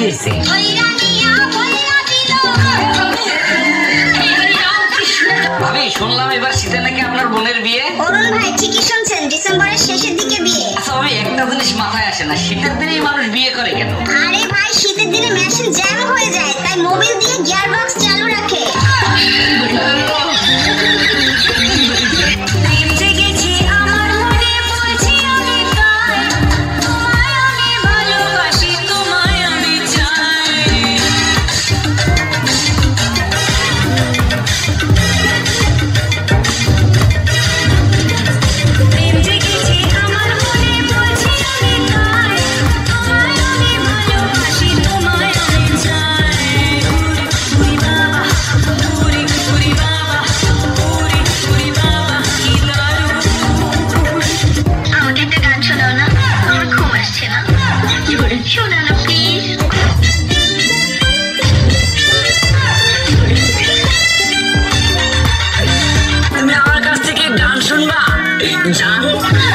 কি হয়েছে? ভাবি শুনলাম এবার শীতে নাকি আপনার বোনের বিয়ে। অরুণ ভাই ঠিকই শুনছেন, ডিসেম্বরের শেষের দিকে বিয়ে। আচ্ছা ভাবি একটা জিনিস মাথায় আসে না, শীতের দিনেই মানুষ বিয়ে করে কেন? আরে ভাই শীতের দিনে মেশিন জ্যাম হয়ে যায়, তাই মোবিল দিয়ে গিয়ার বক্স চালু রাখে।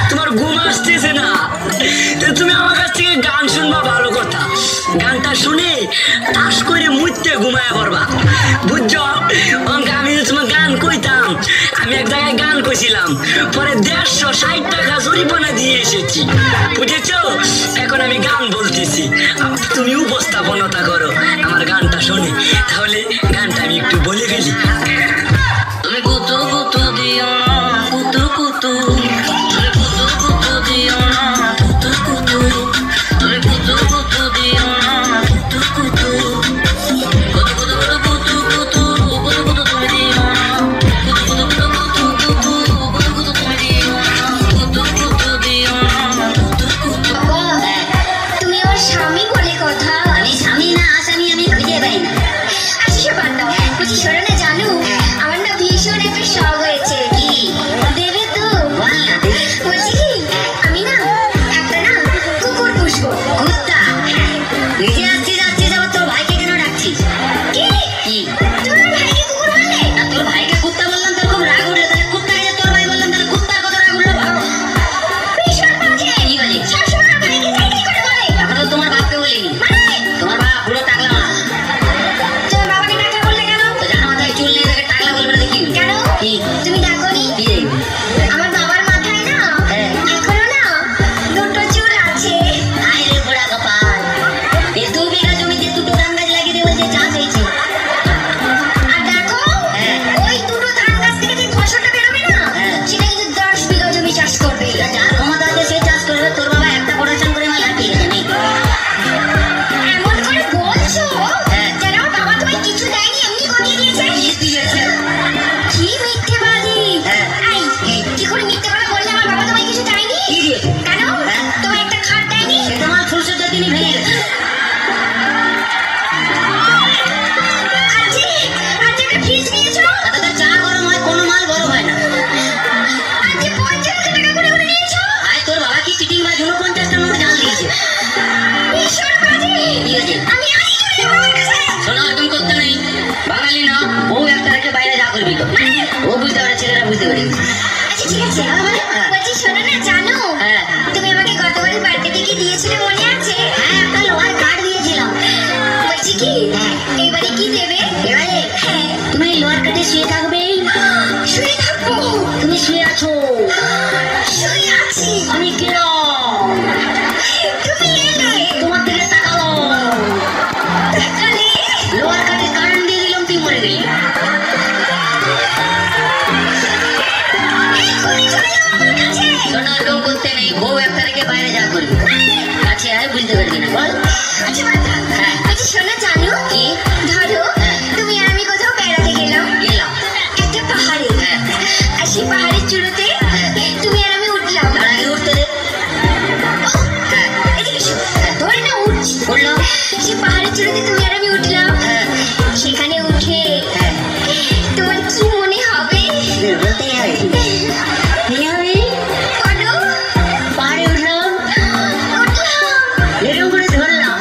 তোমার ঘুম আসতেছে না, তুমি আমার কাছ থেকে গান শুনবা, ভালো কথা। গানটা শুনে টাস করে মুইতে ঘুমায় পড়বা, বুঝছো? আমি তোমার গান কইতাম, আমি এক জায়গায় গান কইছিলাম, পরে 160 টাকা জরিমানা দিয়ে এসেছি, বুঝেছো? এখন আমি গান বলতেছি, তুমি উপস্থাপনতা করো আমার গানটা শুনে। তাহলে গানটা আমি একটু বলে ফেলি। তুমি কুতু কুতু দিও না, কুতু কুতু, তুমি কুতু কুতু দিও না, কুতু কুতু, তুমি কুতু কুতু দিও না, কুতু কুতু, কুতু কুতু কুতু কুতু কুতু কুতু তুমি দিও না, কুতু কুতু কুতু কুতু কুতু কুতু তুমি দিও না, কুতু কুতু দিও না, কুতু কুতু। তুমি ওর স্বামী বলে কথা। আমি স্বামী না আসামি আমি খুঁজে পাই না। আচ্ছা বাদ দাও, বলছি শোনো না জানু, আমার না ভীষণ একটা শখ হয়েছে। কি দেবে তো? বলছি কি আমি না একটা না কুকুর পুষবো। কুত্তা? নিজে আসছিস আসছিস, আবার তোর ভাইকে কেন ডাকছিস? কি কি তোমার ভাইকে কুকুর বলে? না, তোর ভাইকে কুত্তা বললাম তোর খুব রাগ উঠলো, তাহলে কুত্তাকে তোর ভাই বললাম, তাহলে কুত্তার কত রাগ উঠলো ভাবো। ভীষণ বাজে। কি বলে? সবসময় আমার ভাইকে তাই তাই করে বলে। এখন তো তোমার বাপকে বলিনি, মানে তোমার বাপ পুরো টাকলা না। তোমার বাবাকে টাকা বললে কেন? তো জানা মাথায় চুল নিয়ে তাকে টাকলা বলবে না, দেখি কেন কি তুমি ডাকোনি? কি দেখবি? আমার বাবার মাথায় না হ্যাঁ। এখনো না দুটো চুল আছে। আয় রে পোড়া কপাল, এই 2 বিঘা জমিতে 2টো ধান গাছ লাগিয়ে দিয়ে বলছে চাষ হয়েছে। আর দেখো হ্যাঁ। ওই দুটো ধান গাছ থেকে যে ফসলটা বেরোবে না, হ্যাঁ। সেটা কিন্তু 10 বিঘা জমি চাষ করবে। যার ক্ষমতা আছে সে চাষ করবে, তোর বাবা একটা প্রোডাকশন করে মাল হাঁপিয়ে গেছে নেই। এমন করে বলছো হ্যাঁ। যেন আমার বাবা তোমায় কিছু দেয়নি, এমনি গনিয়ে দিয়েছে। কি দিয়েছে? কি মিথ্যেবাদী! হ্যাঁ। এই, কি করে মিথ্যে কথা বললে আমার বাবা তোমায় কিছু দেয়নি? কি দিয়েছে? কেন? হ্যাঁ। তোমায় একটা খাট দেয়নি? সেটা আমার ফুলসজ্জা তিনি ভেঙে গেছে। আজ একটা ফ্রিজ নিয়েছো? তাতে চা গরম হয়, কোনো মাল গরম হয় না। আজ 50,000 টাকা করে করে নিয়েছো? আয় তোর বাবা কি চিটিং বাজ হলো, 50টার মধ্যে জাল দিয়েছে। ভীষণ বাজে! কি হয়েছে? আমি আজই চলে যাবো আমার কাছে। শোনা একদম করতে নেই, বাঙালি না, বউ একটা রেখে বাইরে যা করবি তো। ও বুঝতে পারে, ছেলেরা বুঝতে পারে। আচ্ছা ঠিক আছে, বলছি শোনো না জানো, হ্যাঁ। তুমি আমাকে গতবারের বার্থডেতে কি দিয়েছিলে মনে আছে? হ্যাঁ, একটা লোহার কাঠ দিয়েছিলাম। বলছি কি এইবারে কি দেবে? এবারে হ্যাঁ, তুমি এই লোহার কাঠে শুয়ে থাকবে। শুয়ে থাকবো। তুমি শুয়ে আছো, শুয়ে আছি। আমি গেলাম, তুমি এলে, তোমার দিকে তাকালাম, তাকালে, লোহার কাঠে কারেন্ট দিয়ে দিলাম, তুই মরে গেলি। এক্ষুনি চলে যাও আমার কাছে। শোনা একদম করতে নেই, বউ একটা রেখে বাইরে যা করবি। কাছে আয়, বুঝতে পারবি না, বল। আচ্ছা বাবা, হ্যাঁ। বলছি শোনো জানো, কি? ধরো হ্যাঁ। তুমি আর আমি কোথাও বেড়াতে গেলাম গেলাম। একটা পাহাড়ে, হ্যাঁ। আর সেই পাহাড়ের চূড়োতে তুমি আর আমি উঠলাম। তার আগে উঠতে দে। হ্যাঁ। এদিকে এসো। ধরে না উঠছি। উঠলো। সেই পাহাড়ের চূড়োতে তুমি আর আমি উঠলাম। হ্যাঁ। সেখানে উঠে হ্যাঁ। তোমার কি মনে হবে? বলতেই হবে। কি হবে? বলো। পাহাড়ে উঠলাম, উঠলাম। এরকম করে ধরলাম,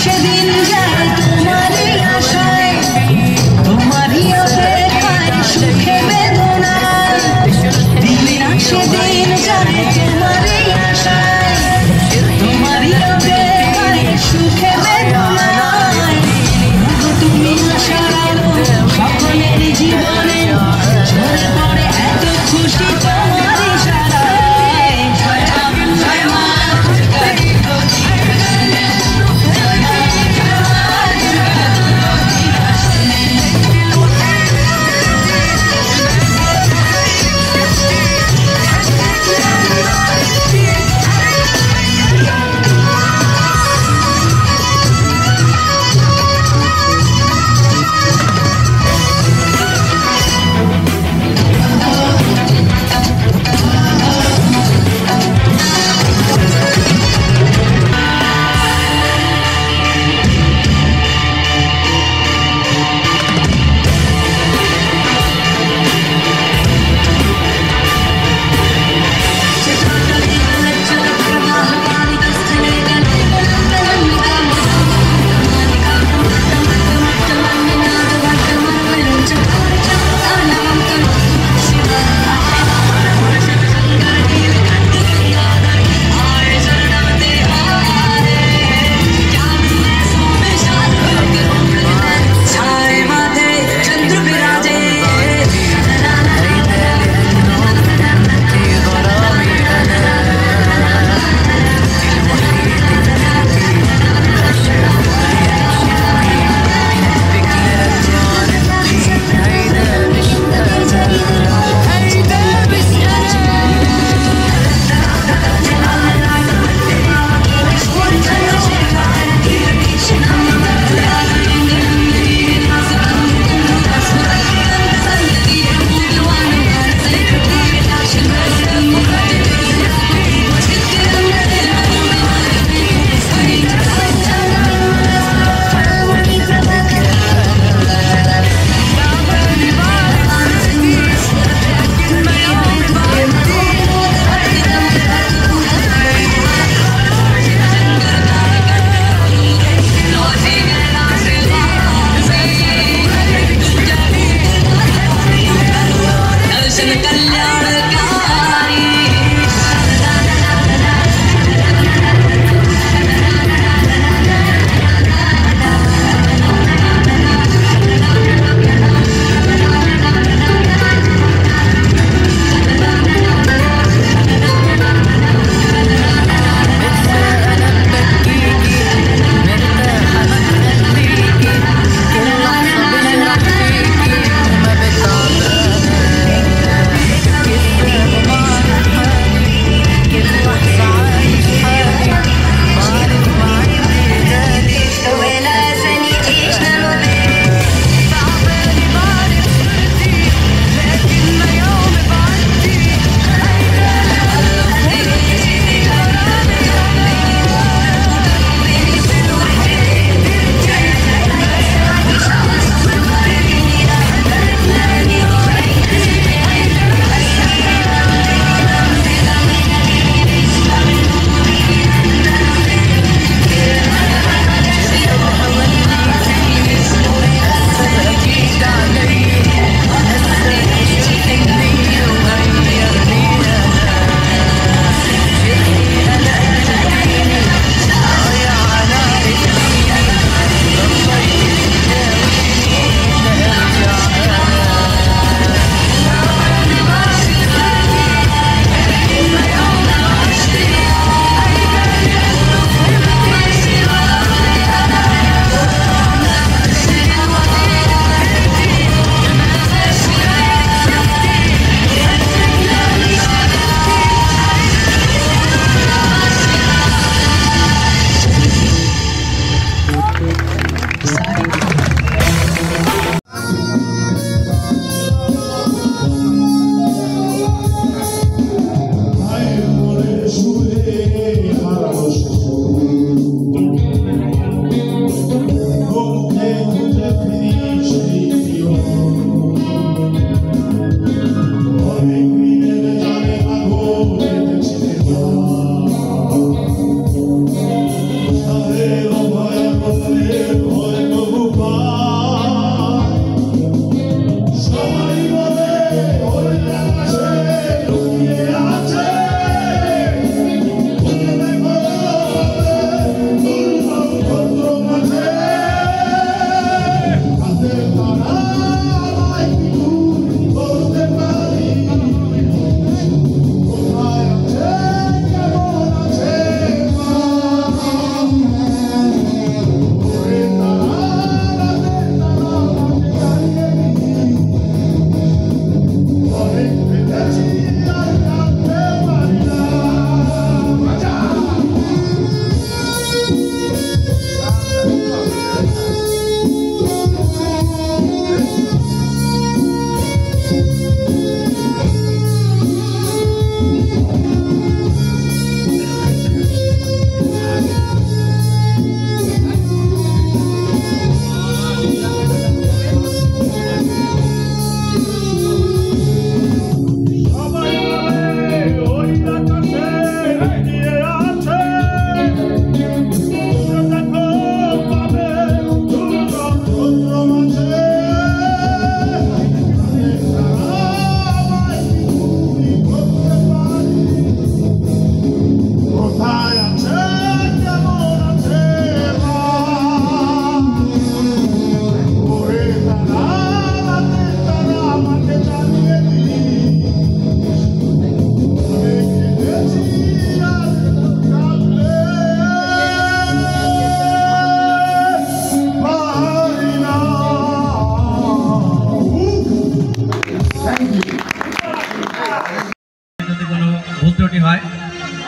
সেদিন যায় তোমারই আশায়, তোমারই অপেক্ষায় সুখে বেদনায়। দিন সেদিন যায় তোমারই আশায়, তোমারই অপেক্ষায় সুখে বেদনায়। তুমি আশার আলো সকলের জীবনে, ঝরে পড়ে এত খুশি তোমার ইশারায়। জয় মা, জয় মা,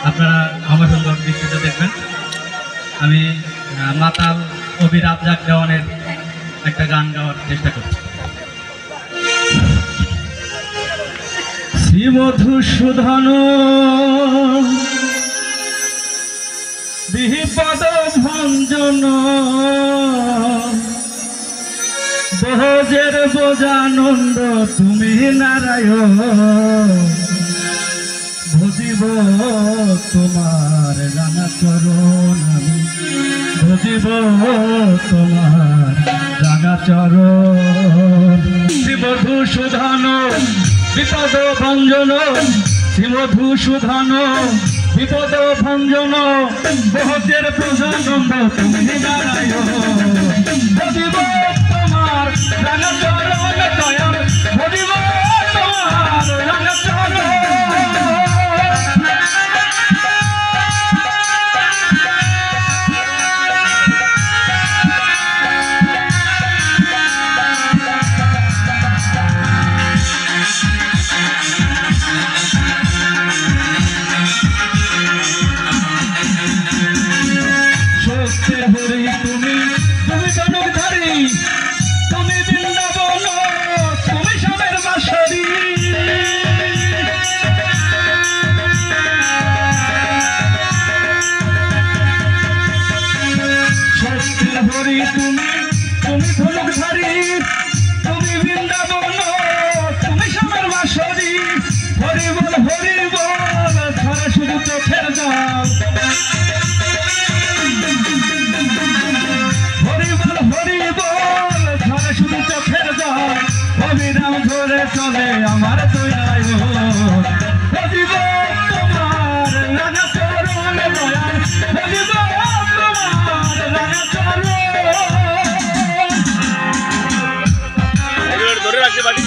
আপনারা আমার সুন্দর দৃষ্টিতে দেখবেন। আমি মাতাল কবি রাজ্জাক দেওয়ানের একটা গান গাওয়ার চেষ্টা করছি। শ্রী মধুসূদন বিপদ ভঞ্জন বহজের বোজানন্দ তুমি নারায়ণ ভজিব তোমার রাঙা চরণ আমি ভজিব তোমার রাঙা চরণ। শ্রী মধুসূদন বিপদ ভঞ্জন শ্রী মধুসূদন বিপদ ভঞ্জন বহজের বোজানন্দ তুমি নারায়ণ ভজিব তোমার রাঙা চরণ দয়াল ভজিব তোমার রাঙা চরণ। তুমি ধনুক ধারি তুমি বৃন্দাবন তুমি শ্যামের বাঁশরি হরি বল ধরে শুধু চোখের জল হরি বল ধরে শুধু চোখের জল অবিরাম ধরে চলে আমার দয়ায় ভজিব তোমার রাঙা চরণ দয়াল ভজিব তোমার রাঙা চরণ। ধরে রাখতে পারি।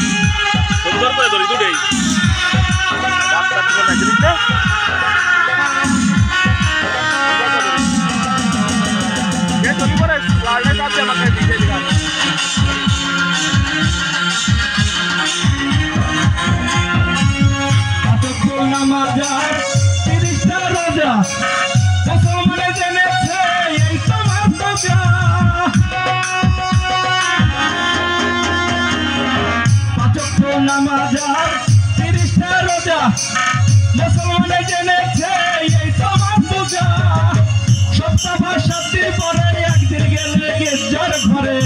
সপ্তাহ 7 দিন পরে একদিন গেলে গির্জার ঘরে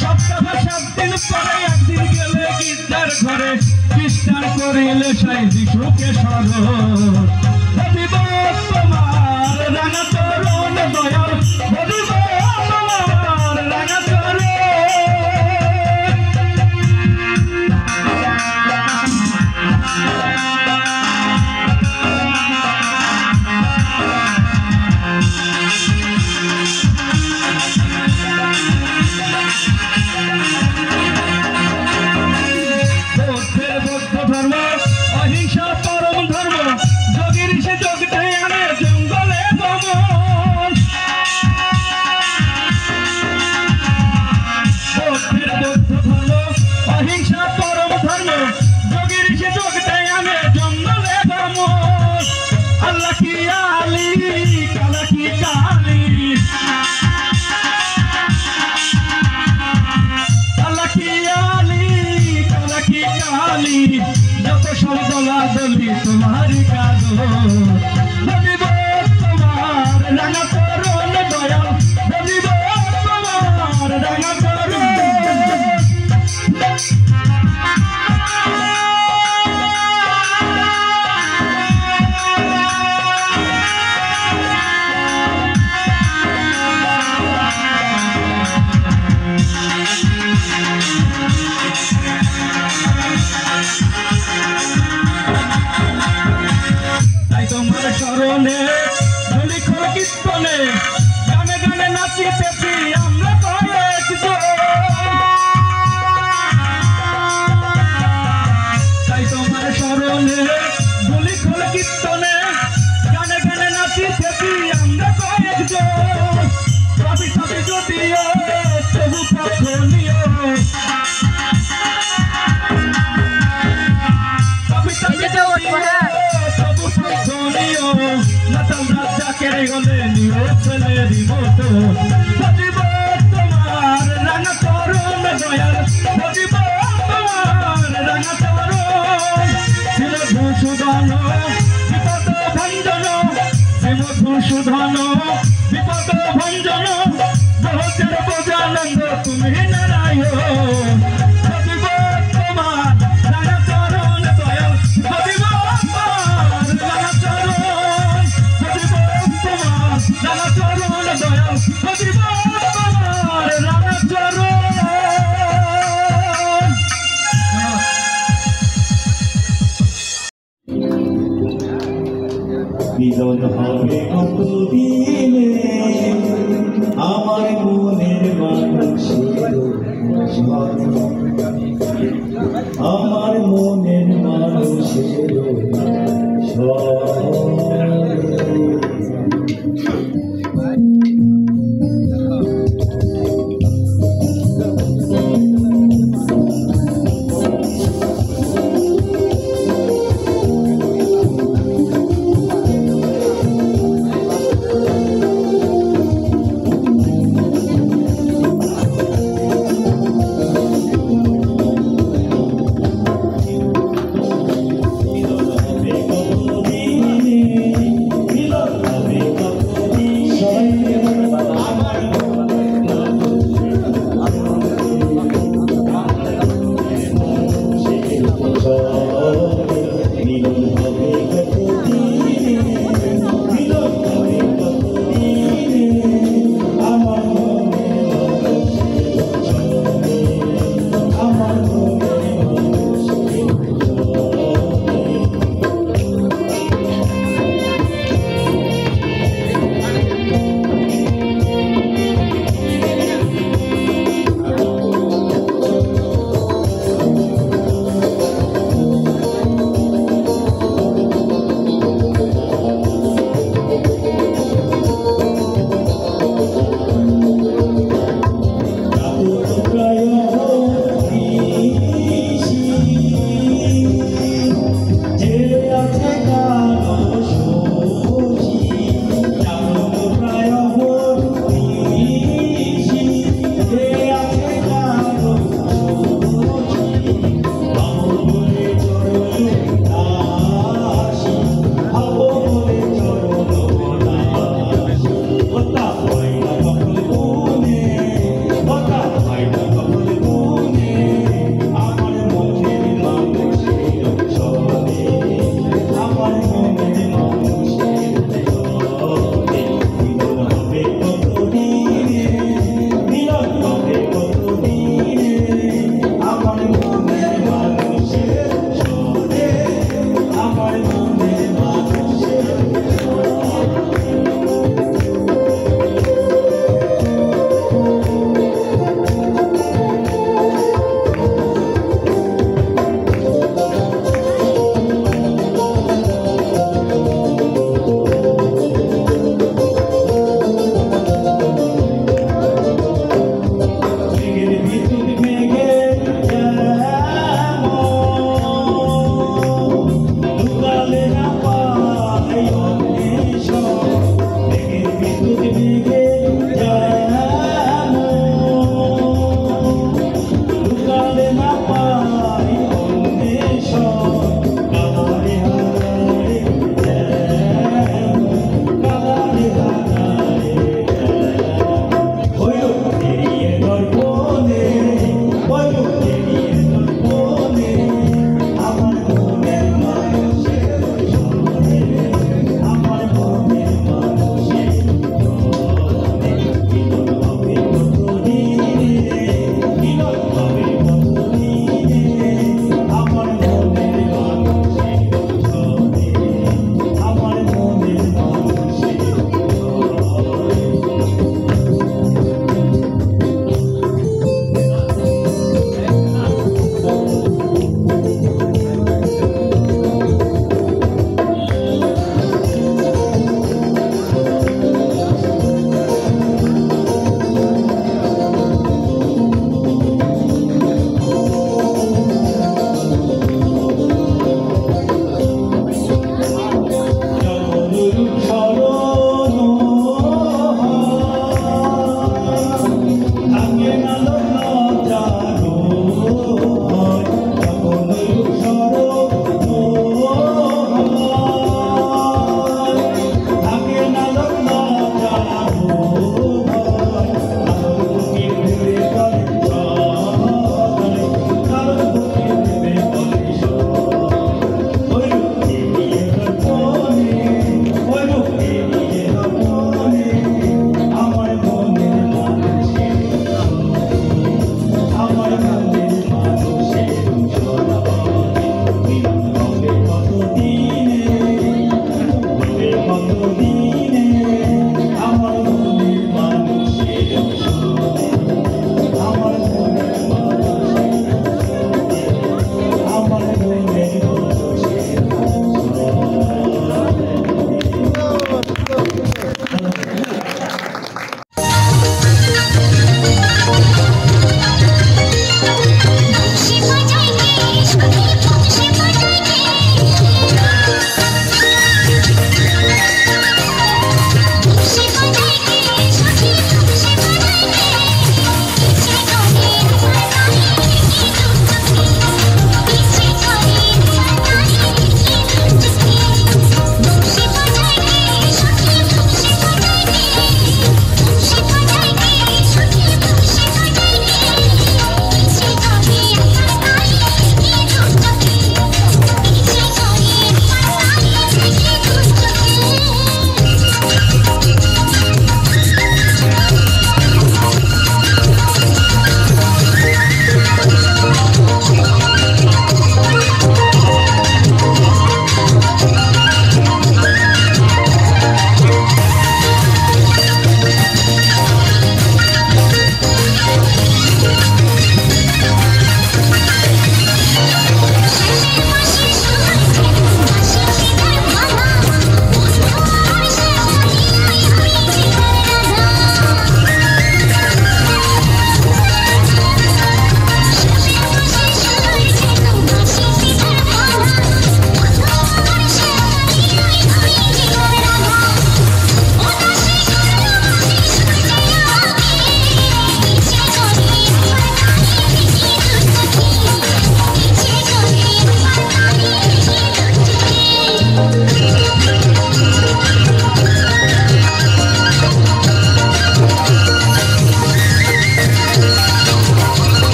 সপ্তাহ 7 দিন পরে একদিন গেলে গির্জার ঘরে খ্রিস্টান করিলে সাই যিশুকে স্মরণ বলিব তোমার রাঙা চরণ দয়াল বলিব তোমার রাঙা চরণ অহিংসা পরম ধর্ম যোগীর সে যোগতে আনে জঙ্গলে ভ্রমণ বৌদ্ধের বৌদ্ধ ধর্ম অহিংসা পরম ধর্ম যোগীর সে যোগতে আনে জঙ্গলে ভ্রমণ আল্লাহ কি আলী কালা কি কালী আল্লাহ কি আলী কালা কি কালী যত সব দলা দলি তোমারই কাজ বলিব তোমার রাঙা চরণ দয়াল বলিব তোমার রাঙা চরণ তোমার স্মরণে ধুলি খোল কীর্তনে গানে গানে নাচিতেছি আমরা কয়েকজন তাই তোমার স্মরণে ধুলি খোল কীর্তনে গানে গানে নাচিতেছি আমরা কয়েকজন সবই সবই যদিও তবু পক্ষণীয় সবই সবই তবু পক্ষণীয় নাতাল রাজা কেড়ে গলে নিও ছেলেরই মতো বলিব তোমার রাঙা চরণ দয়াল বলিব তোমার রাঙা চরণ ছিল ধূসুধন বিপদ ভঞ্জন ধূসুধন বিপদ ভঞ্জন বহুতের বোঝানন্দ তুমি নারায়ণ বলিব তোমার রাঙা চরণ দয়াল বলিব তোমার রাঙা চরণ বলিব তোমার রাঙা চরণ দয়াল বলিব তোমার রাঙা চরণ মিলন হবে কতদিনে আমার মনের মানুষের আমার মনের মানুষের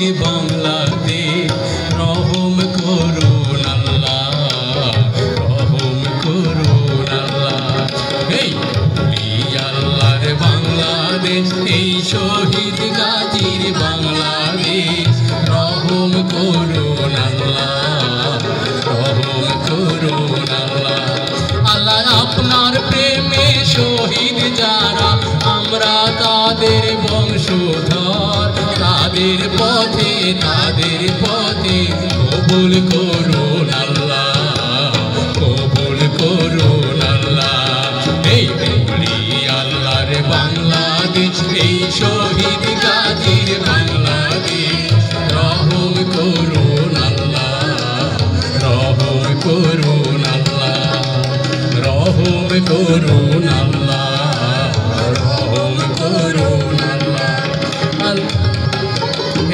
গাজীর বাংলাদেশ রহম করুন আল্লাহ রহম করুন আল্লাহ এই আল্লাহর বাংলাদেশ এই শহীদ গাজীর বাংলাদেশ রহম করুন আল্লাহ রহম করুন আল্লাহ আল্লাহ আপনার প্রেমে শহীদ যারা আমরা তাদের বংশধর তাদের পথে কবুল করুন আল্লাহ কবুল করুন আল্লাহ এই বলি আল্লাহর বাংলাদেশ এই শহীদ গাজীর বাংলাদেশ রহম করুন আল্লাহ রহম করুন আল্লাহ রহম করুন আল্লাহ রহম করুন আল্লাহ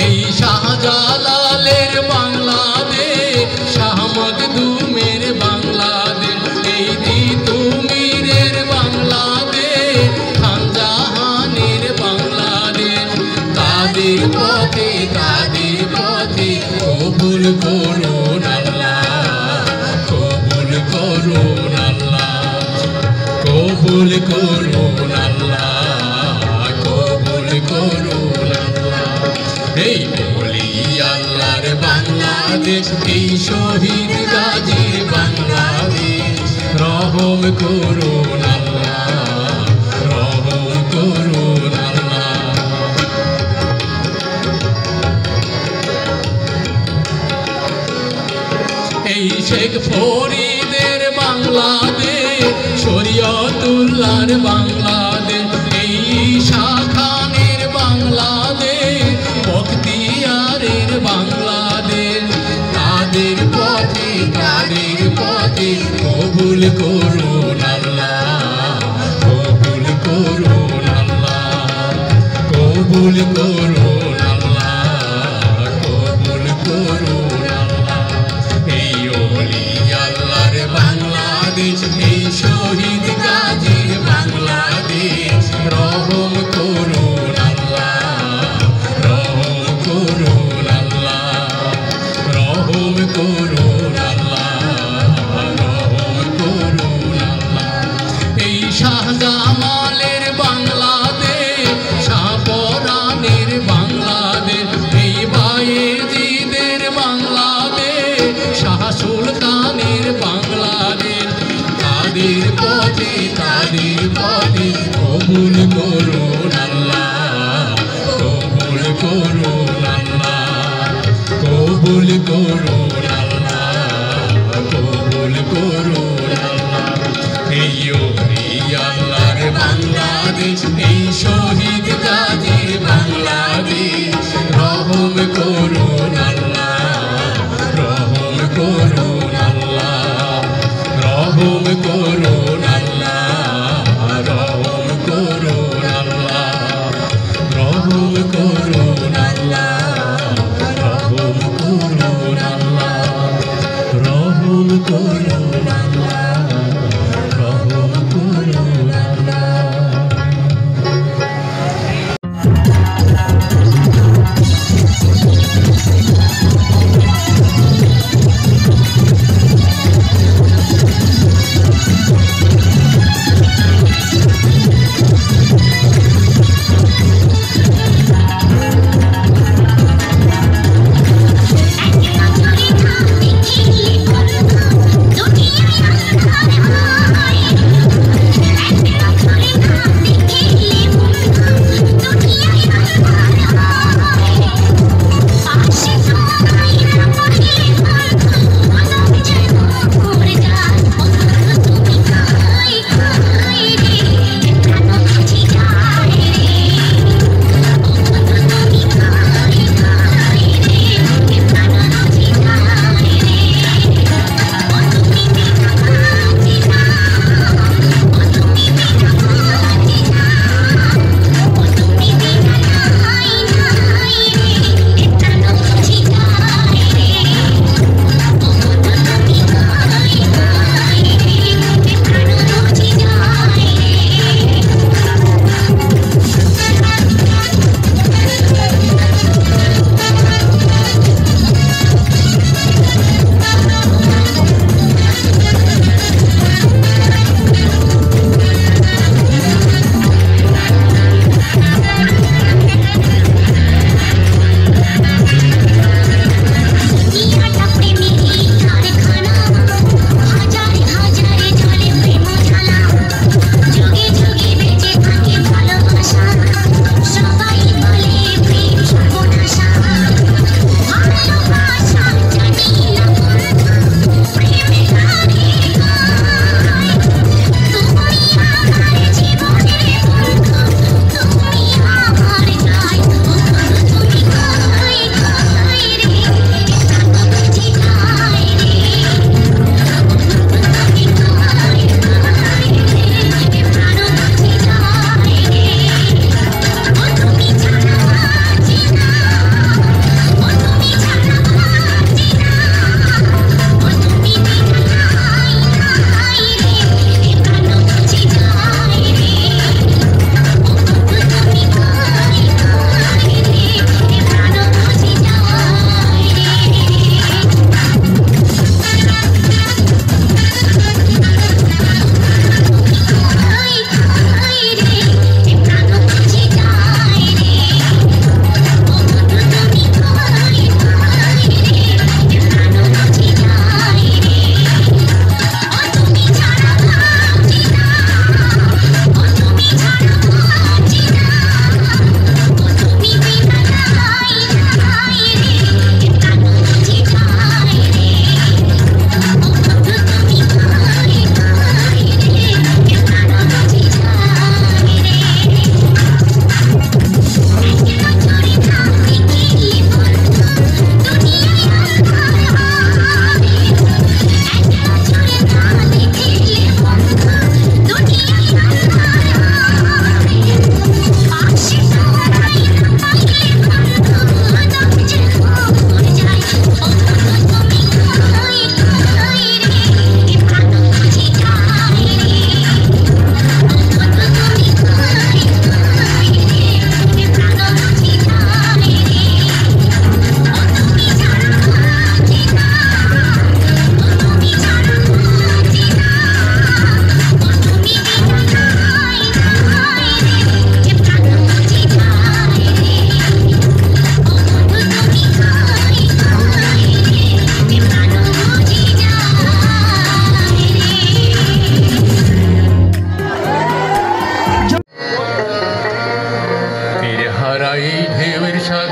এই শাহজালালের বাংলাদেশ শাহ মখদুমের বাংলাদেশ এই তিতুমিরের বাংলাদেশ খান জাহানের বাংলাদেশ তাদের পথে কবুল করুন আল্লাহ কবুল করুন আল্লাহ কবুল করুন আল্লাহ কবুল করুন আল্লাহ এই বলি আল্লাহর বাংলাদেশ এই শহীদ গাজীর বাংলাদেশ রহম করুন আল্লাহ রহম করুন আল্লাহ এই শেখ ফরিদের বাংলাদেশ শরীয়তুল্লাহর বাংলাদেশ এই ঈশা খানের বাংলাদেশ বখতিয়ারের বাংলাদেশ তাদের পথে কবুল করুন আল্লাহ কবুল করুন আল্লাহ কবুল করুন আল্লাহ কবুল করুন আল্লাহ এই ওলি আল্লাহর বাংলাদেশ এই শহীদ গাজীর বাংলাদেশ রহম করুন আল্লাহ রহম করুন আল্লাহ রহম করুন আল্লাহ রহম করুন আল্লাহ এই শাহজামালের বাংলাদেশ শাহপরানের বাংলাদেশ এই বায়েজিদের বাংলাদেশ শাহ সুলতানের বাংলাদেশ তাদের পথে কবুল করুন আল্লাহ কবুল করুন আল্লাহ কবুল করুন আল্লাহ কবুল করুন আল্লাহ এই আল্লাহর বাংলাদেশ এই শহীদ গাজীর বাংলাদেশ রহম করুন আল্লাহ রহম করুন আল্লাহ রহম করুন আল্লাহ রহম করুন আল্লাহ রহম করুন আল্লাহ রহম করুন আল্লাহ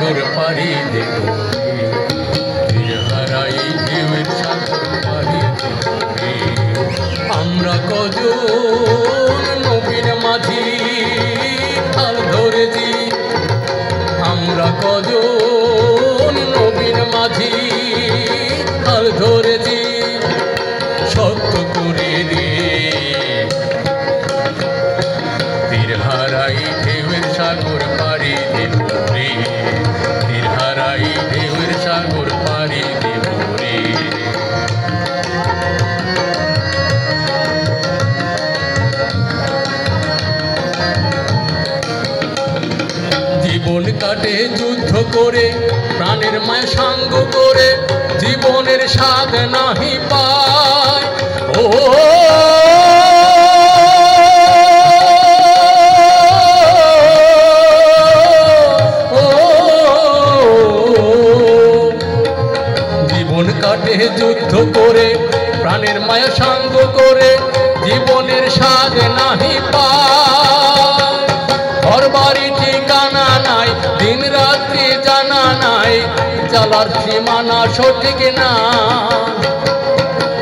সাগর পাড়ি দেব হারাই ঢেউয়ের সাগর পাড়ি দেব আমরা কজন নবীন মাঝি হাল ধরেছি আমরা কজন নবীন মাঝি হাল ধরেছি সত্য করে রে তীর হারাই ঢেউয়ের সাগর পাড়ি দেব রে তীর হারাই ঢেউয়ের সাগর পাড়ি দেব রে জীবন কাটে যুদ্ধ করে প্রাণের মায়া সাঙ্গ করে জীবনের স্বাদ নাহি পায় ও জীবন কাটে যুদ্ধ করে প্রাণের মায়া সাঙ্গ করে জীবনের স্বাদ নাহি পায় ঘর বাড়ি ঠিকানা নাই দিন রাত্রি জানা নাই চলার সীমানা সঠিক না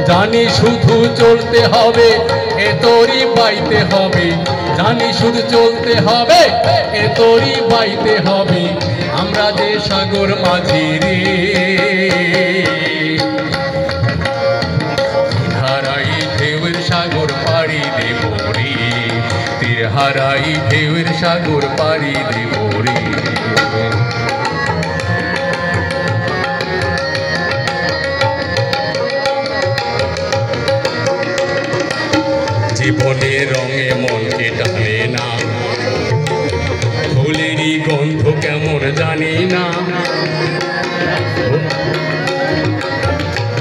জানি শুধু চলতে হবে এ তোরই বাইতে হবে জানি শুধু চলতে হবে এ তোরই বাইতে হবে আমরা যে সাগর মাঝি রে হারাই ঢেউয়ের সাগর পাড়ি দেব রে তীর হারাই ঢেউয়ের সাগর পাড়ি দেব রে জীবনের রঙে মনকে টানে না ফুলেরই গন্ধ কেমন জানি না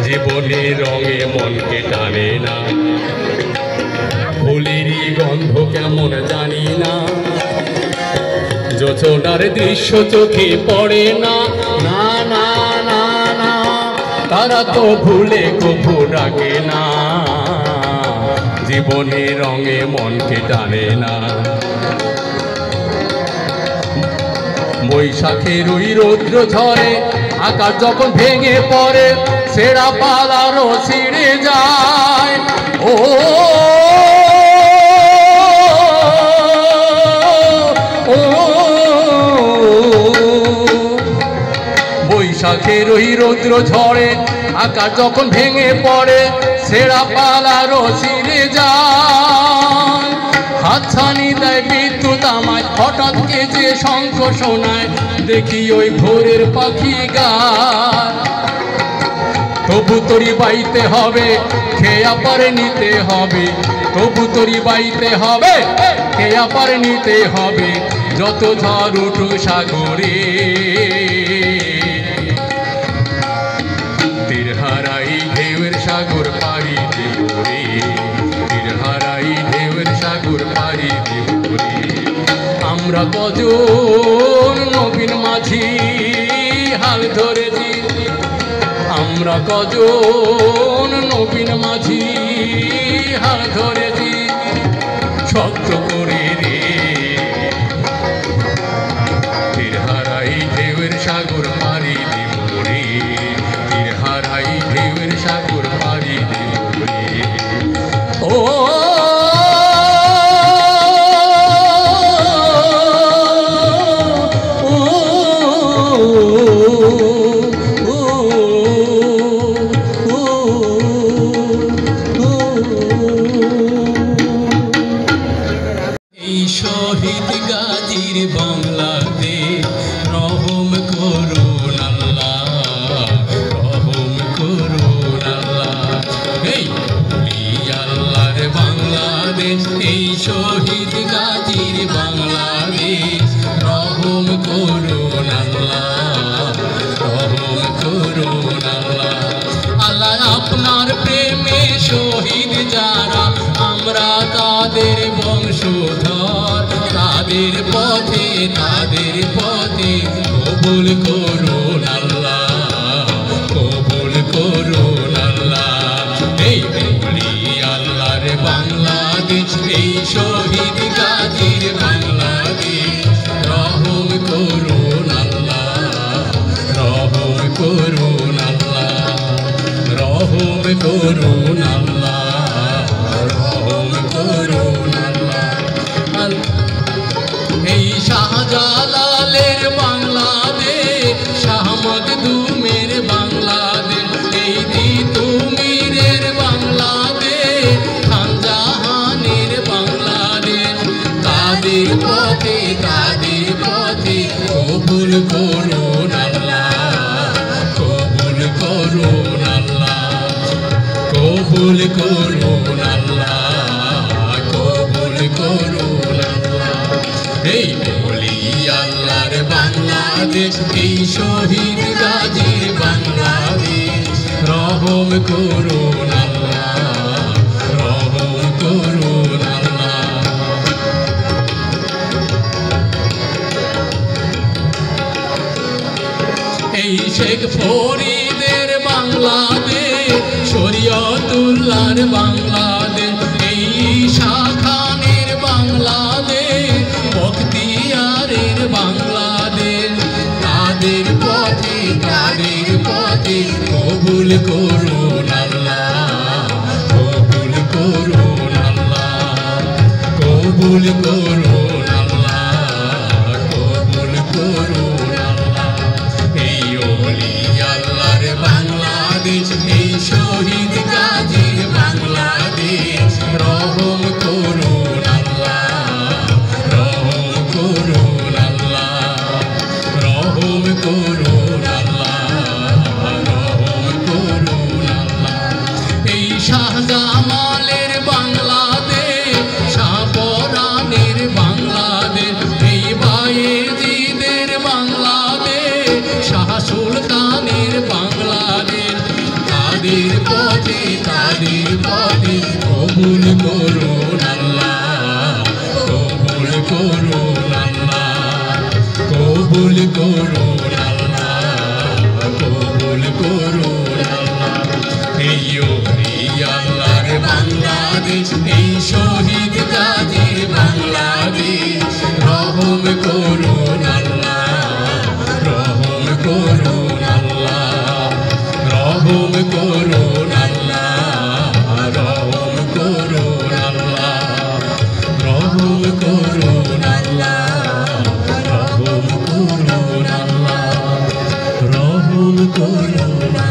জীবনের রঙে মনকে টানে না ফুলেরই গন্ধ কেমন জানি না যোচনার দৃশ্য চোখে পড়ে না না না না না তারা তো ভুলে কভু ডাকে না জীবনের রঙে মনকে টানে না বৈশাখের ওই রৌদ্র ঝরে আকাশ যখন ভেঙে পড়ে ছেঁড়া পালারও ছিঁড়ে যায় ও বৈশাখের ওই রৌদ্র ঝরে আকাশ যখন ভেঙে পড়ে ছেঁড়া পালারও ছিঁড়ে যায় হাতছানি দেয় বিদ্যুৎ আমায় হঠাৎ কে যে শঙ্খ শোনায় দেখি ওই ভোরের পাখি গায় তবু তরি বাইতে হবে খেয়া পারে নিতে হবে তবু তরি বাইতে হবে খেয়া পারে নিতে হবে যত ঝড় উঠুক সাগরে তীর হারাই ঢেউয়ের সাগর পাড়ি দেব রে তীর হারাই ঢেউয়ের সাগর পাড়ি দেব রে আমরা কজন নবীন মাঝি হাল ধরেছি আমরা কজন নবীন মাঝি হাল ধরেছি শক্ত করে রে তীর হারাই ঢেউয়ের সাগর পাড়ি দেব রে তীর হারাই ঢেউয়ের সাগর পাড়ি দেব রে ও শহীদ গাজীর বাংলাদেশ রহম করুন আল্লাহ রহম করুন আল্লাহ এই আল্লাহর বাংলাদেশ এই শহীদ গাজীর বাংলাদেশ রহম করুন আল্লাহ রহম করুন আল্লাহ আল্লাহ আপনার প্রেমে শহীদ যারা আমরা তাদের বংশধর তাদের পথে কবুল করুন আল্লাহ কবুল করুন আল্লাহ এই বলি আল্লাহর বাংলাদেশ এই শহীদ গাজীর বাংলাদেশ রহম করুন আল্লাহ করুন আল্লাহ, রহম করুন আল্লাহ। এই শাহজালালের বাংলাদেশ, শাহ মখদুমের বাংলাদেশ, এই তিতুমিরের বাংলাদেশ, খান জাহানের বাংলাদেশ, তাদের পথে কবুল করুন আল্লাহ, কবুল করুন আল্লাহ, কবুল করুন আল্লাহ, কবুল করুন আল্লাহ। এই বলি আল্লাহর বাংলাদেশ, এই শহীদ গাজীর বাংলাদেশ, রহম করুন আল্লাহ, রহম করুন আল্লাহ। এই শেখ ফরিদের বাংলাদেশ, শরীয়তুল্লাহর বাংলাদেশ, এই শাখানের বাংলাদেশ, বখতিয়ারের বাংলাদেশ, তাদের পথে কবুল করুন আল্লাহ, কবুল করুন আল্লাহ, কবুল করুন আল্লাহ, কবুল করুন আল্লাহ। এই ওলি আল্লাহর বাংলাদেশ, এই শহীদ গাজীর বাংলাদেশ, রহম করুন আল্লাহ, রহম করুন আল্লাহ, রহম করুন আল্লাহ, রহম করুন আল্লাহ। এই শাহজামালের বাংলাদেশ, শাহপরানের বাংলাদেশ, এই বায়েজিদের বাংলাদেশ, শাহ সুলতানের বাংলাদেশ, তাদের পথে কবুল করুন আল্লাহ, কবুল করুন আল্লাহ, কবুল করুন আল্লাহ, কবুল করুন আল্লাহ। এই ওলি আল্লাহর বাংলাদেশ, এই শহীদ গাজীর বাংলাদেশ, রহম করুন আল্লাহ, রহম করুন আল্লাহ, রহম করুন আল্লাহ, রহম করুন আল্লাহ, রহম করুন আল্লাহ, রহম করুন আল্লাহ, রহম করুন।